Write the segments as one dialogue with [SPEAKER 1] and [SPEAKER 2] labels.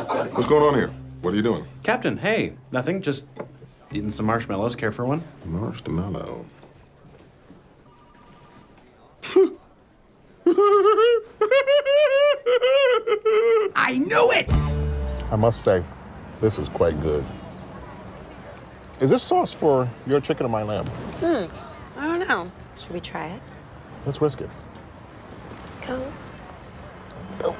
[SPEAKER 1] What's going on here? What are you doing?
[SPEAKER 2] Captain, hey, nothing. Just eating some marshmallows. Care for one?
[SPEAKER 1] Marshmallow.
[SPEAKER 3] I knew it!
[SPEAKER 1] I must say, this is quite good. Is this sauce for your chicken or my lamb?
[SPEAKER 4] I don't know. Should we try it?
[SPEAKER 1] Let's risk it.
[SPEAKER 4] Go. Boom.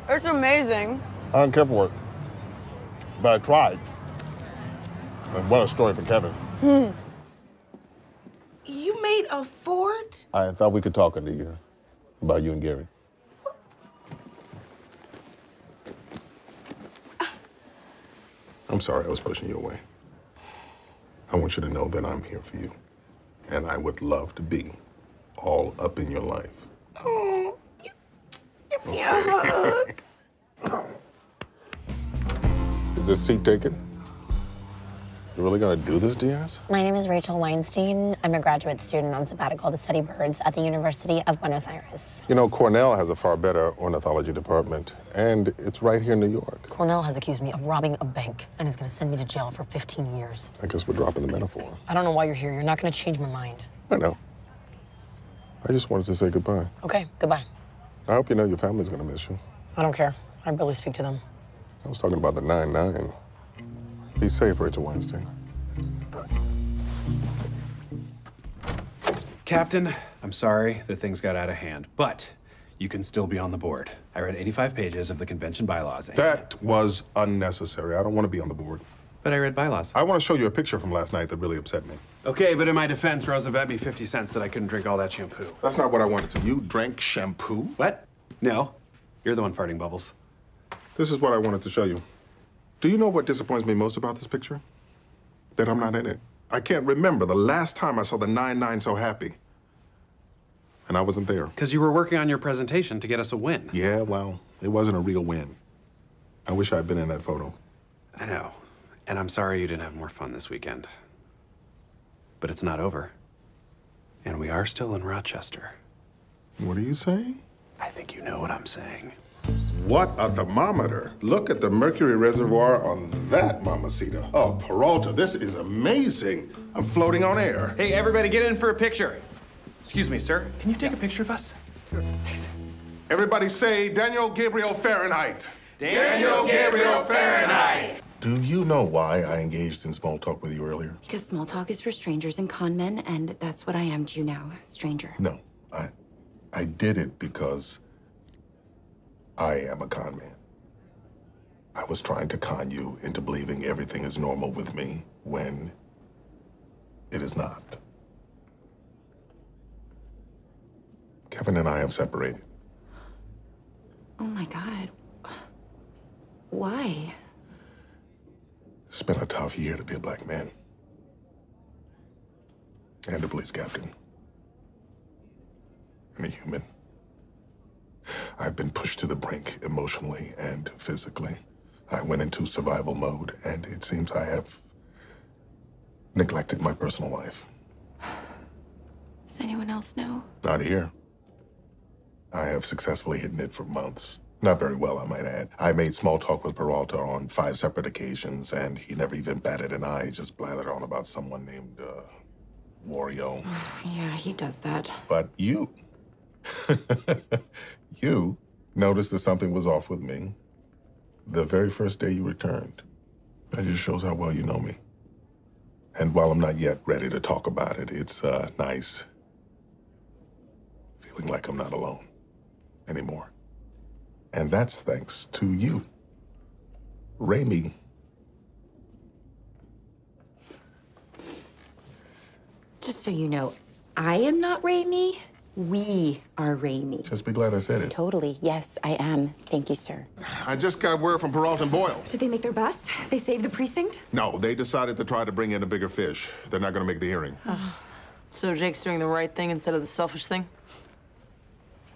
[SPEAKER 4] It's amazing.
[SPEAKER 1] I don't care for it, but I tried. And what a story for Kevin.
[SPEAKER 3] You made a fort?
[SPEAKER 1] I thought we could talk under you about you and Gary. I'm sorry I was pushing you away. I want you to know that I'm here for you. And I would love to be all up in your life.
[SPEAKER 3] Oh, give me a hug.
[SPEAKER 1] Is this seat taken? You really gonna do this, Diaz?
[SPEAKER 4] My name is Rachel Weinstein. I'm a graduate student on sabbatical to study birds at the University of Buenos Aires.
[SPEAKER 1] You know, Cornell has a far better ornithology department, and it's right here in New York.
[SPEAKER 5] Cornell has accused me of robbing a bank and is gonna send me to jail for 15 years.
[SPEAKER 1] I guess we're dropping the metaphor.
[SPEAKER 5] I don't know why you're here. You're not gonna change my mind.
[SPEAKER 1] I know. I just wanted to say goodbye.
[SPEAKER 5] Okay, goodbye.
[SPEAKER 1] I hope you know your family's gonna miss you.
[SPEAKER 5] I don't care. I barely speak to them.
[SPEAKER 1] I was talking about the 9-9. Be safe, Rachel Weinstein.
[SPEAKER 2] Captain, I'm sorry that things got out of hand, but you can still be on the board. I read 85 pages of the convention bylaws.
[SPEAKER 1] That was unnecessary. I don't want to be on the board.
[SPEAKER 2] But I read bylaws.
[SPEAKER 1] I want to show you a picture from last night that really upset me.
[SPEAKER 2] Okay, but in my defense, Rosa bet me 50 cents that I couldn't drink all that shampoo.
[SPEAKER 1] That's not what I wanted to. You drank shampoo?
[SPEAKER 2] What? No. You're the one farting bubbles.
[SPEAKER 1] This is what I wanted to show you. Do you know what disappoints me most about this picture? That I'm not in it. I can't remember the last time I saw the 9-9 so happy. And I wasn't there.
[SPEAKER 2] Because you were working on your presentation to get us a win.
[SPEAKER 1] Yeah, well, it wasn't a real win. I wish I'd been in that photo.
[SPEAKER 2] I know. And I'm sorry you didn't have more fun this weekend. But it's not over. And we are still in Rochester.
[SPEAKER 1] What are you saying?
[SPEAKER 2] I think you know what I'm saying.
[SPEAKER 1] What a thermometer. Look at the mercury reservoir on that mamacita. Oh, Peralta, this is amazing. I'm floating on air.
[SPEAKER 2] Hey, everybody get in for a picture. Excuse me, sir. Can you take a picture of us? Thanks.
[SPEAKER 1] Everybody say Daniel Gabriel Fahrenheit.
[SPEAKER 2] Daniel Gabriel Fahrenheit.
[SPEAKER 1] Do you know why I engaged in small talk with you earlier?
[SPEAKER 6] Because small talk is for strangers and con men, and that's what I am to you now, stranger.
[SPEAKER 1] No, I did it because I am a con man. I was trying to con you into believing everything is normal with me when it is not. Kevin and I have separated.
[SPEAKER 6] Oh my God. Why?
[SPEAKER 1] It's been a tough year to be a black man. And a police captain. And a human. I've been pushed to the brink emotionally and physically. I went into survival mode, and it seems I have neglected my personal life.
[SPEAKER 6] Does anyone else know?
[SPEAKER 1] Not here. I have successfully hidden it for months. Not very well, I might add. I made small talk with Peralta on 5 separate occasions, and he never even batted an eye. He just blathered on about someone named, Wario.
[SPEAKER 6] Yeah, he does that.
[SPEAKER 1] But you, you noticed that something was off with me the very first day you returned. That just shows how well you know me. And while I'm not yet ready to talk about it, it's nice feeling like I'm not alone anymore. And that's thanks to you, Raymond.
[SPEAKER 6] Just so you know, I am not Raymond. We are Raymond.
[SPEAKER 1] Just be glad I said it.
[SPEAKER 6] Totally. Yes, I am. Thank you, sir.
[SPEAKER 1] I just got word from Peralta and Boyle.
[SPEAKER 6] Did they make their best? They saved the precinct?
[SPEAKER 1] No, they decided to try to bring in a bigger fish. They're not going to make the hearing.
[SPEAKER 5] So Jake's doing the right thing instead of the selfish thing?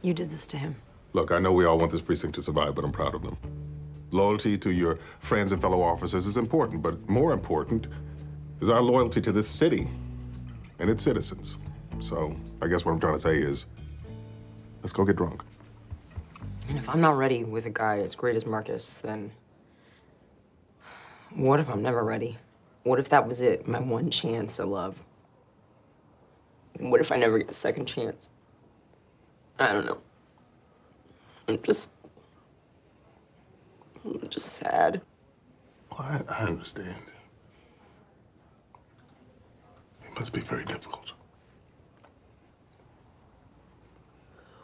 [SPEAKER 5] You did this to him.
[SPEAKER 1] Look, I know we all want this precinct to survive, but I'm proud of them. Loyalty to your friends and fellow officers is important, but more important is our loyalty to this city and its citizens. So I guess what I'm trying to say is, let's go get drunk.
[SPEAKER 5] If I'm not ready with a guy as great as Marcus, then what if I'm never ready? What if that was it, my one chance at love? What if I never get a second chance? I don't know. I'm just sad.
[SPEAKER 1] Well, I understand. It must be very difficult.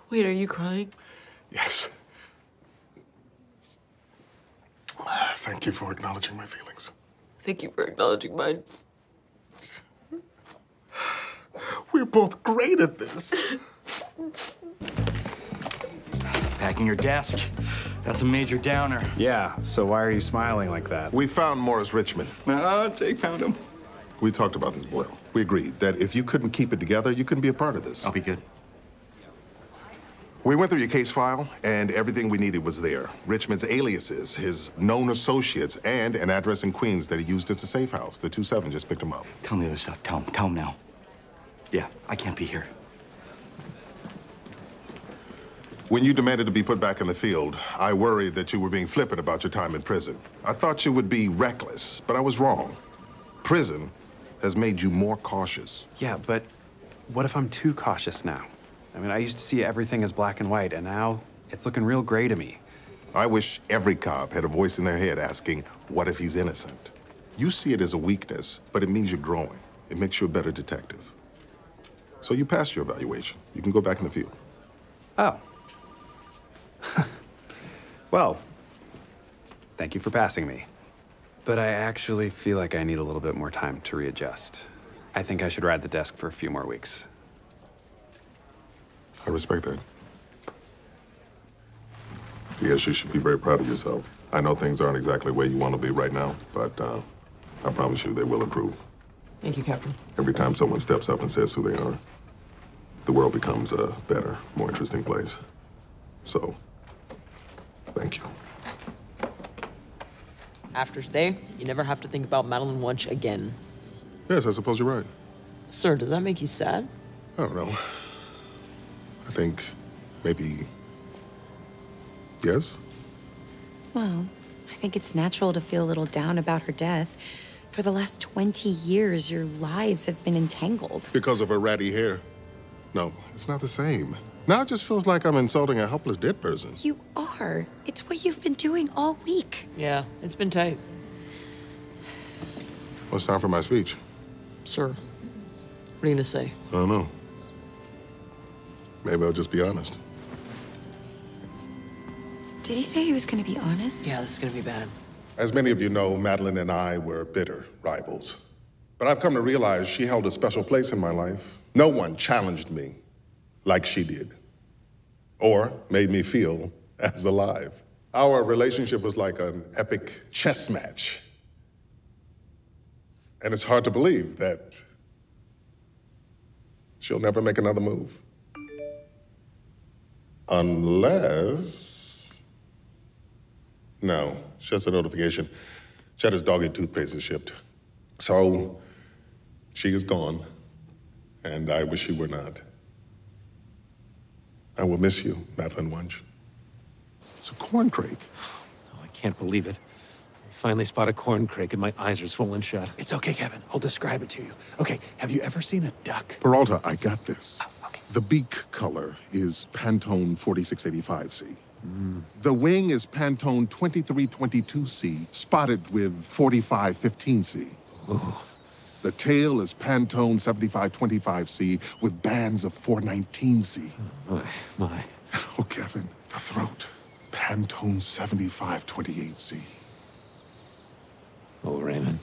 [SPEAKER 5] Wait, are you crying?
[SPEAKER 1] Yes. Thank you for acknowledging my feelings.
[SPEAKER 5] Thank you for acknowledging mine.
[SPEAKER 1] We're both great at this.
[SPEAKER 7] Packing your desk. That's a major downer.
[SPEAKER 2] Yeah, so why are you smiling like that?
[SPEAKER 1] We found Morris Richmond.
[SPEAKER 7] Jake found him.
[SPEAKER 1] We talked about this, Boyle. We agreed that if you couldn't keep it together, you couldn't be a part of this.
[SPEAKER 7] I'll be good.
[SPEAKER 1] We went through your case file, and everything we needed was there. Richmond's aliases, his known associates, and an address in Queens that he used as a safe house. The 2-7 just picked him up.
[SPEAKER 7] Tell me the other stuff. Tell him now. Yeah, I can't be here.
[SPEAKER 1] When you demanded to be put back in the field, I worried that you were being flippant about your time in prison. I thought you would be reckless, but I was wrong. Prison has made you more cautious.
[SPEAKER 2] Yeah, but what if I'm too cautious now? I mean, I used to see everything as black and white, and now it's looking real gray to me.
[SPEAKER 1] I wish every cop had a voice in their head asking, what if he's innocent? You see it as a weakness, but it means you're growing. It makes you a better detective. So you passed your evaluation. You can go back in the field.
[SPEAKER 2] Oh. Well, thank you for passing me. But I actually feel like I need a little bit more time to readjust. I think I should ride the desk for a few more weeks.
[SPEAKER 1] I respect that. Yes, you should be very proud of yourself. I know things aren't exactly where you want to be right now, but I promise you they will improve.
[SPEAKER 5] Thank you, Captain.
[SPEAKER 1] Every time someone steps up and says who they are, the world becomes a better, more interesting place. So, thank you.
[SPEAKER 5] After today, you never have to think about Madeline Wunsch again.
[SPEAKER 1] Yes, I suppose you're right.
[SPEAKER 5] Sir, does that make you sad?
[SPEAKER 1] I don't know. I think maybe yes.
[SPEAKER 6] Well, I think it's natural to feel a little down about her death. For the last 20 years, your lives have been entangled.
[SPEAKER 1] Because of her ratty hair. No, it's not the same. Now it just feels like I'm insulting a helpless dead person.
[SPEAKER 6] You are. It's what you've been doing all week.
[SPEAKER 5] Yeah, it's been tight.
[SPEAKER 1] Well, it's time for my speech.
[SPEAKER 5] Sir, what are you gonna say?
[SPEAKER 1] I don't know. Maybe I'll just be honest.
[SPEAKER 6] Did he say he was going to be honest?
[SPEAKER 5] Yeah, this is gonna be bad.
[SPEAKER 1] As many of you know, Madeline and I were bitter rivals. But I've come to realize she held a special place in my life. No one challenged me like she did, or made me feel as alive. Our relationship was like an epic chess match. And it's hard to believe that she'll never make another move. Unless... No, it's just a notification. Cheddar's dog-eat toothpaste is shipped. So, she is gone, and I wish she were not. I will miss you, Madeline Wunsch. It's a corn crake.
[SPEAKER 8] Oh, I can't believe it. I finally spot a corn crake and my eyes are swollen shut.
[SPEAKER 9] It's okay, Kevin. I'll describe it to you. Okay, have you ever seen a duck?
[SPEAKER 1] Peralta, I got this.
[SPEAKER 9] Oh, okay.
[SPEAKER 1] The beak color is Pantone 4685C. The wing is Pantone 2322C, spotted with 4515C.
[SPEAKER 8] Ooh.
[SPEAKER 1] The tail is Pantone 7525C with bands of 419C.
[SPEAKER 8] My.
[SPEAKER 1] Oh, Kevin, the throat. Pantone 7528C.
[SPEAKER 8] Oh, Raymond.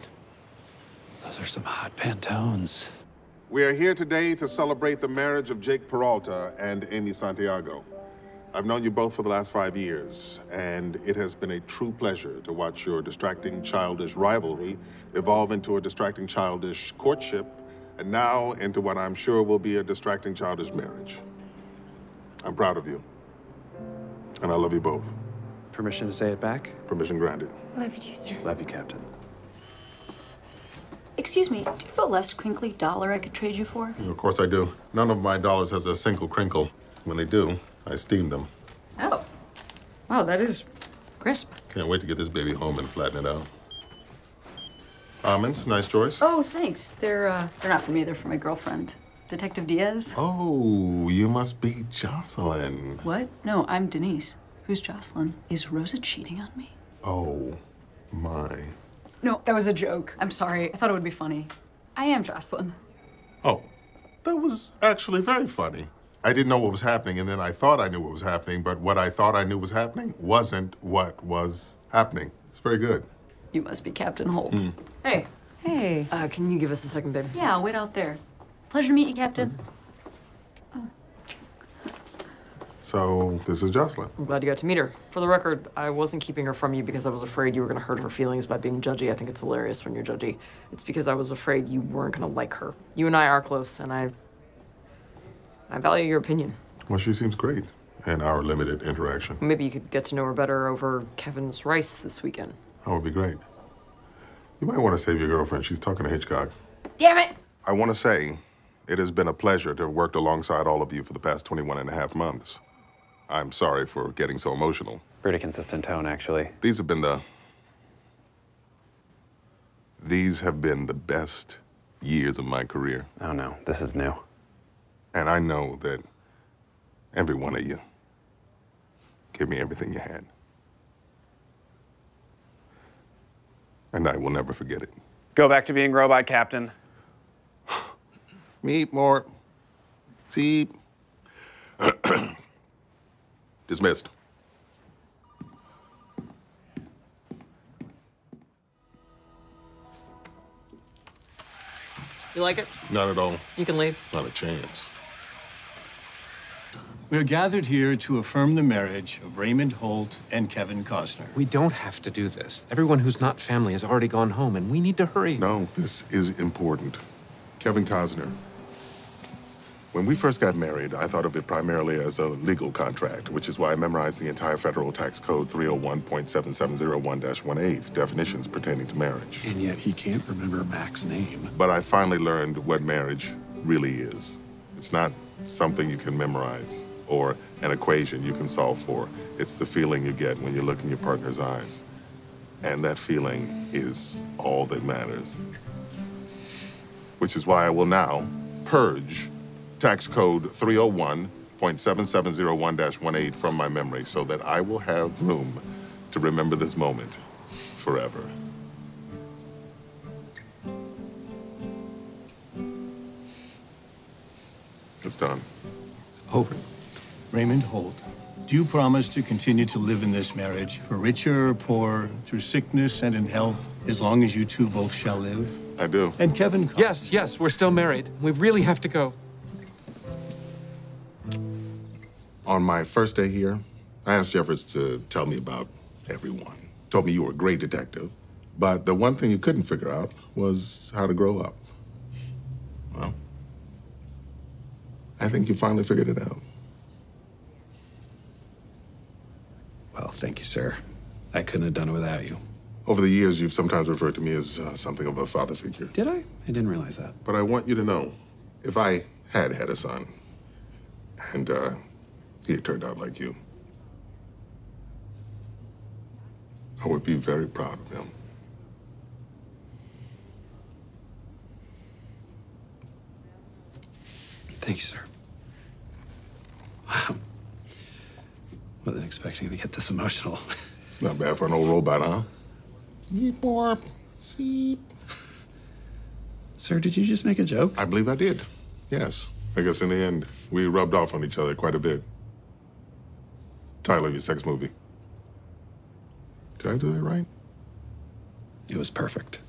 [SPEAKER 8] Those are some hot Pantones.
[SPEAKER 1] We are here today to celebrate the marriage of Jake Peralta and Amy Santiago. I've known you both for the last 5 years, and it has been a true pleasure to watch your distracting, childish rivalry evolve into a distracting, childish courtship, and now into what I'm sure will be a distracting, childish marriage. I'm proud of you, and I love you both.
[SPEAKER 2] Permission to say it back?
[SPEAKER 1] Permission granted.
[SPEAKER 6] Love you too, sir.
[SPEAKER 2] Love you, Captain.
[SPEAKER 10] Excuse me, do you have a less crinkly dollar I could trade you for?
[SPEAKER 1] Of course I do. None of my dollars has a single crinkle. When they do, I steam them.
[SPEAKER 10] Oh.
[SPEAKER 11] Wow, that is crisp.
[SPEAKER 1] Can't wait to get this baby home and flatten it out. Almonds, nice choice.
[SPEAKER 10] Oh, thanks. They're not for me. They're for my girlfriend, Detective Diaz.
[SPEAKER 1] Oh, you must be Jocelyn.
[SPEAKER 10] What? No, I'm Denise. Who's Jocelyn? Is Rosa cheating on me?
[SPEAKER 1] Oh, my.
[SPEAKER 10] No, that was a joke. I'm sorry. I thought it would be funny. I am Jocelyn.
[SPEAKER 1] Oh, that was actually very funny. I didn't know what was happening, and then I thought I knew what was happening, but what I thought I knew was happening wasn't what was happening. It's very good.
[SPEAKER 10] You must be Captain Holt.
[SPEAKER 5] Hey.
[SPEAKER 10] Hey.
[SPEAKER 5] Can you give us a second, babe?
[SPEAKER 10] Yeah, I'll wait out there. Pleasure to meet you, Captain.
[SPEAKER 1] So, this is Jocelyn.
[SPEAKER 5] I'm glad you got to meet her. For the record, I wasn't keeping her from you because I was afraid you were gonna hurt her feelings by being judgy. I think it's hilarious when you're judgy. It's because I was afraid you weren't gonna like her. You and I are close, and I value your opinion.
[SPEAKER 1] Well, she seems great in our limited interaction.
[SPEAKER 5] Maybe you could get to know her better over Kevin's rice this weekend.
[SPEAKER 1] That would be great. You might want to save your girlfriend. She's talking to Hitchcock.
[SPEAKER 5] Damn it!
[SPEAKER 1] I want to say it has been a pleasure to have worked alongside all of you for the past 21 and a half months. I'm sorry for getting so emotional.
[SPEAKER 2] Pretty consistent tone, actually.
[SPEAKER 1] These have been the best years of my career.
[SPEAKER 2] Oh no, this is new.
[SPEAKER 1] And I know that every one of you gave me everything you had. And I will never forget it.
[SPEAKER 2] Go back to being robot captain.
[SPEAKER 1] Meet more. See. Dismissed.
[SPEAKER 5] You like it?
[SPEAKER 1] Not at all.
[SPEAKER 5] You can leave.
[SPEAKER 1] Not a chance.
[SPEAKER 12] We're gathered here to affirm the marriage of Raymond Holt and Kevin Costner.
[SPEAKER 8] We don't have to do this. Everyone who's not family has already gone home, and we need to hurry.
[SPEAKER 1] No, this is important. Kevin Costner. When we first got married, I thought of it primarily as a legal contract, which is why I memorized the entire federal tax code 301.7701-18, definitions pertaining to marriage.
[SPEAKER 9] And yet he can't remember Mac's name.
[SPEAKER 1] But I finally learned what marriage really is. It's not something you can memorize or an equation you can solve for. It's the feeling you get when you look in your partner's eyes. And that feeling is all that matters. Which is why I will now purge tax code 301.7701-18 from my memory so that I will have room to remember this moment forever. It's done.
[SPEAKER 8] Oh.
[SPEAKER 12] Raymond Holt, do you promise to continue to live in this marriage, for richer or poor, through sickness and in health, as long as you two both shall live?
[SPEAKER 1] I do.
[SPEAKER 12] And Kevin...
[SPEAKER 8] Yes, we're still married. We really have to go.
[SPEAKER 1] On my first day here, I asked Jeffords to tell me about everyone. Told me you were a great detective, but the one thing you couldn't figure out was how to grow up. Well, I think you finally figured it out.
[SPEAKER 9] Well, thank you, sir. I couldn't have done it without you.
[SPEAKER 1] Over the years, you've sometimes referred to me as something of a father figure.
[SPEAKER 9] Did I? I didn't realize that.
[SPEAKER 1] But I want you to know, if I had a son, and he had turned out like you, I would be very proud of him.
[SPEAKER 9] Thank you, sir. Wow. Wasn't expecting to get this emotional.
[SPEAKER 1] It's not bad for an old robot, huh? Yeep, warp, seep.
[SPEAKER 9] Sir, did you just make a joke?
[SPEAKER 1] I believe I did, yes. I guess in the end, we rubbed off on each other quite a bit. Title of your sex movie. Did I do that right?
[SPEAKER 9] It was perfect.